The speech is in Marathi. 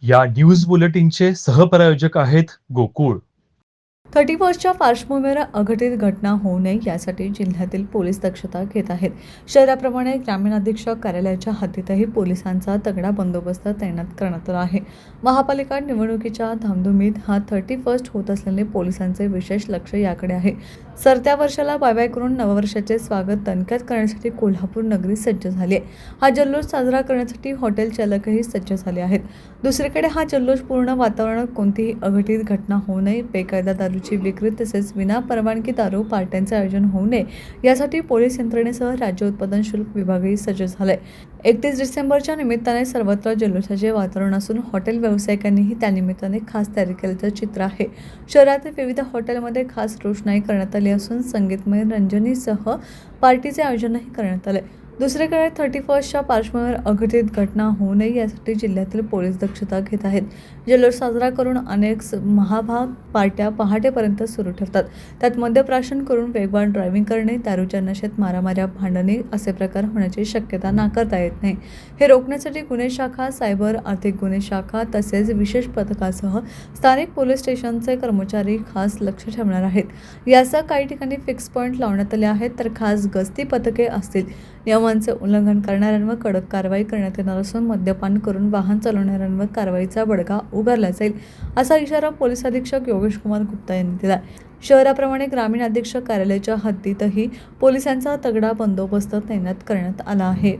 या न्यूज बुलेटिनचे सहप्रायोजक आहेत गोकुळ. 31च्या पार्श्वभूमीवर अघटित घटना होऊ नये यासाठी जिल्ह्यातील पोलीस दक्षता घेत आहेत. शहराप्रमाणे ग्रामीण अधीक्षक कार्यालयाच्या हद्दीतही पोलिसांचा तगडा बंदोबस्त तैनात करण्यात आला आहे. महापालिका निवडणुकीच्या धामधुमीत हा 31 होत असल्याने पोलिसांचे विशेष लक्ष याकडे आहे. सरत्या वर्षाला बाय करून नववर्षाचे स्वागत दणक्यात करण्यासाठी कोल्हापूर नगरी सज्ज झाली आहे. हा जल्लोष साजरा करण्यासाठी हॉटेल चालकही सज्ज झाले आहेत. दुसरीकडे हा जल्लोष पूर्ण वातावरणात कोणतीही अघटित घटना होऊ नये, बेकायदा दारूची विक्री तसेच विना परवानगी दारू पार्ट्यांचे आयोजन होऊ नये यासाठी पोलीस यंत्रणेसह राज्य उत्पादन शुल्क विभागही सज्ज झालाय. 31 डिसेंबरच्या निमित्ताने सर्वत्र जल्लोषाचे वातावरण असून हॉटेल व्यावसायिकांनीही त्यानिमित्ताने खास तयारी केल्याचं चित्र आहे. शहरातील विविध हॉटेलमध्ये खास रोषणाई करण्यात आली असून संगीतमय रंजनीसह पार्टीचे आयोजनही करण्यात आले. दुसरीकडे 31च्या पार्श्वभूमीवर अघटित घटना होऊ नये यासाठी जिल्ह्यातील पोलीस दक्षता घेत आहेत. जल्लोष साजरा करून अनेक महाभाग पार्ट्या पहाटेपर्यंत सुरू ठेवतात. त्यात मद्यप्राशन करून वेगवान ड्रायव्हिंग करणे, दारूच्या नशेत मारामाऱ्या, भांडणे असे प्रकार होण्याची शक्यता नाकारता येत नाही. हे रोखण्यासाठी गुन्हे शाखा, सायबर, आर्थिक गुन्हे शाखा तसेच विशेष पथकासह स्थानिक पोलीस स्टेशनचे कर्मचारी खास लक्ष ठेवणार आहेत. यासह काही ठिकाणी फिक्स पॉईंट लावण्यात आले आहेत तर खास गस्ती पथके असतील. नियमांचे उल्लंघन करणाऱ्यांवर कडक कारवाई करण्यात येणार असून मद्यपान करून वाहन चालवणाऱ्यांवर कारवाईचा बडगा उगारला जाईल, असा इशारा पोलीस अधीक्षक योगेश कुमार गुप्ता यांनी दिला. शहराप्रमाणे ग्रामीण अधीक्षक कार्यालयाच्या हद्दीतही पोलिसांचा तगडा बंदोबस्त तैनात करण्यात आला आहे.